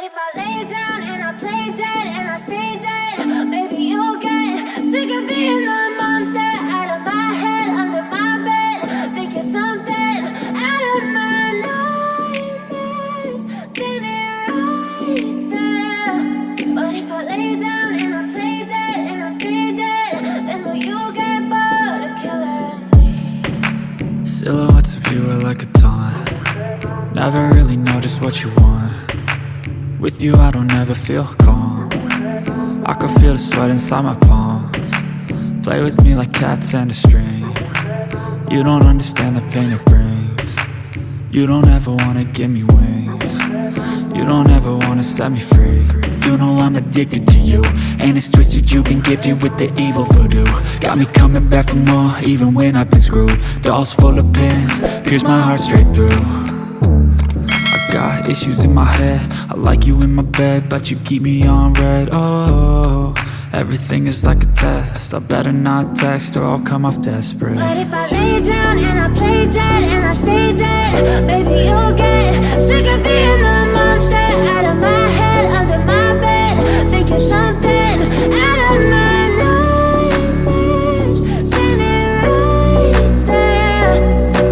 But if I lay down and I play dead and I stay dead, maybe you'll get sick of being the monster out of my head, under my bed. Think you're something out of my nightmares, standing right there. But if I lay down and I play dead and I stay dead, then will you get bored of killing me? Silhouettes of you are like a taunt. Never really know just what you want. With you I don't ever feel calm. I can feel the sweat inside my palms. Play with me like cats and a string. You don't understand the pain it brings. You don't ever wanna give me wings. You don't ever wanna set me free. You know I'm addicted to you, and it's twisted, you've been gifted with the evil voodoo. Got me coming back for more, even when I've been screwed. Dolls full of pins, pierce my heart straight through. Got issues in my head, I like you in my bed, but you keep me on red. Oh, everything is like a test. I better not text or I'll come off desperate. But if I lay down and I play dead and I stay dead, maybe you'll get sick of being the monster out of my head, under my bed. Think you're something out of my nightmares, standing right there.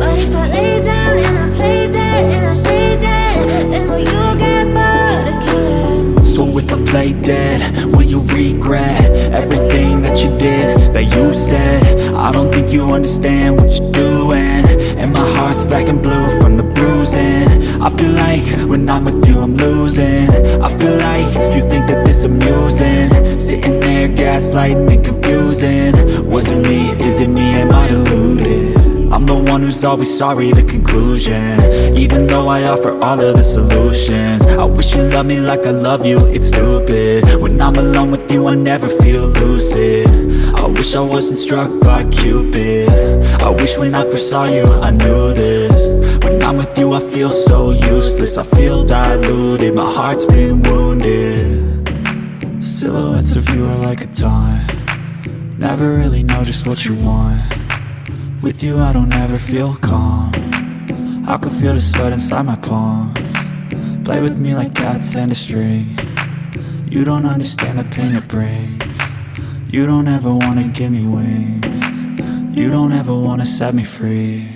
But if I lay down and I play dead and I stay dead, then will you get bored of killing me? So if I play dead, will you regret everything that you did, that you said? I don't think you understand what you're doing, and my heart's black and blue from the bruising. I feel like when I'm with you I'm losing. I feel like you think that this amusing, sitting there gaslighting and confusing. Was it me? Is it me? Am I deluded? I'm the one who's always sorry, the conclusion. Even though I offer all of the solutions, I wish you loved me like I love you, it's stupid. When I'm alone with you I never feel lucid. I wish I wasn't struck by Cupid. I wish when I first saw you I knew this. When I'm with you I feel so useless, I feel diluted, my heart's been wounded. Silhouettes of you are like a taunt. Never really know just what you want. With you I don't ever feel calm. I can feel the sweat inside my palms. Play with me like cats and a string. You don't understand the pain it brings. You don't ever wanna give me wings. You don't ever wanna set me free.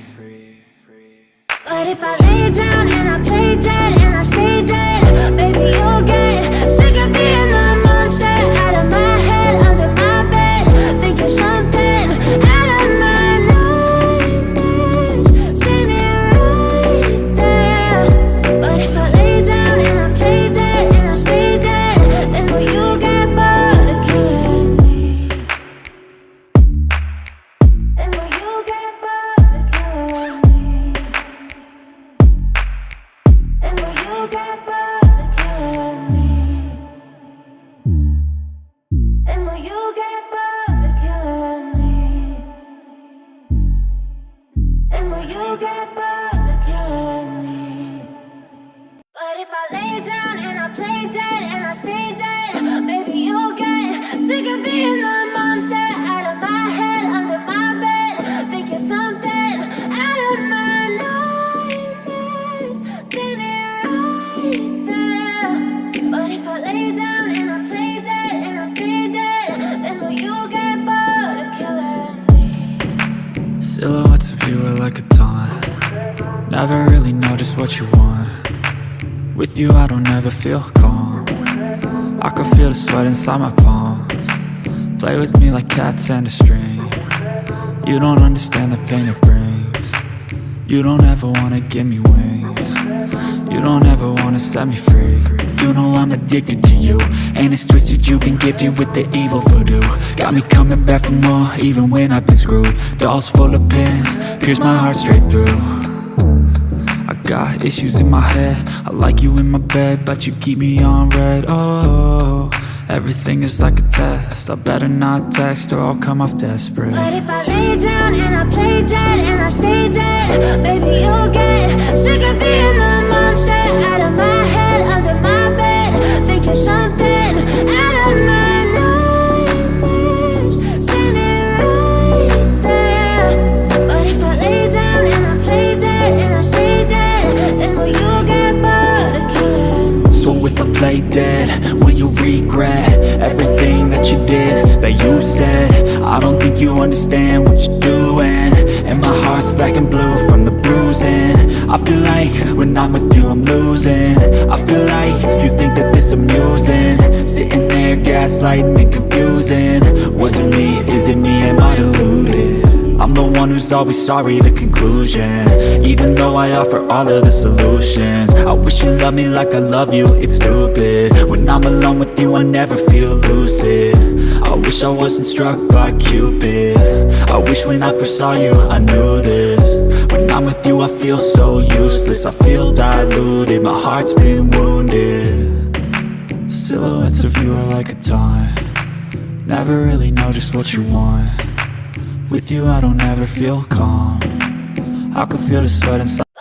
But if I lay down and I play dead and I stay dead, maybe you'll get sick of being the monster out of my head, under my bed. Think you're something out of my nightmares, standing right there. But if I lay down and I play dead and I stay dead, then will you get bored of killing me? Then will you get bored of killing me? And will you get bored of killing me? And will you get bored of killing me? And will you get bored of killing me? But if I lay down and I play dead and I stay dead, maybe you'll get sick of being the monster out of my head, under my bed. Think you're something out of my nightmares, standing right there. But if I lay down and I play dead and I stay dead, then will you get bored of killing me? Silhouettes of you are like a taunt. Never really know just what you want. With you I don't ever feel calm. I can feel the sweat inside my palms. Play with me like cats and a string. You don't understand the pain it brings. You don't ever wanna give me wings. You don't ever wanna set me free. You know I'm addicted to you, and it's twisted, you've been gifted with the evil voodoo. Got me coming back for more, even when I've been screwed. Dolls full of pins, pierce my heart straight through. I got issues in my head, I like you in my bed, but you keep me on red. Oh, everything is like a test. I better not text or I'll come off desperate. But if I lay down and I play dead and I stay dead, maybe you'll get sick of being the monster out of my head, under my bed. Think you're something out of my nightmares, standing right there. But if I lay down and I play dead and I stay dead, then will you get bored of killing me? So if I play dead? Will you regret everything that you did, that you said? I don't think you understand what you're doing, and my heart's black and blue from the bruising. I feel like when I'm with you I'm losing. I feel like you think that this amusing, sitting there gaslighting and confusing. Was it me? Is it me? Am I deluded? I'm the one who's always sorry, the conclusion. Even though I offer all of the solutions, I wish you loved me like I love you, it's stupid. When I'm alone with you I never feel lucid. I wish I wasn't struck by Cupid. I wish when I first saw you I knew this. When I'm with you I feel so useless, I feel diluted, my heart's been wounded. Silhouettes of you are like a taunt, never really know just what you want. With you I don't ever feel calm, I can feel the sweat inside.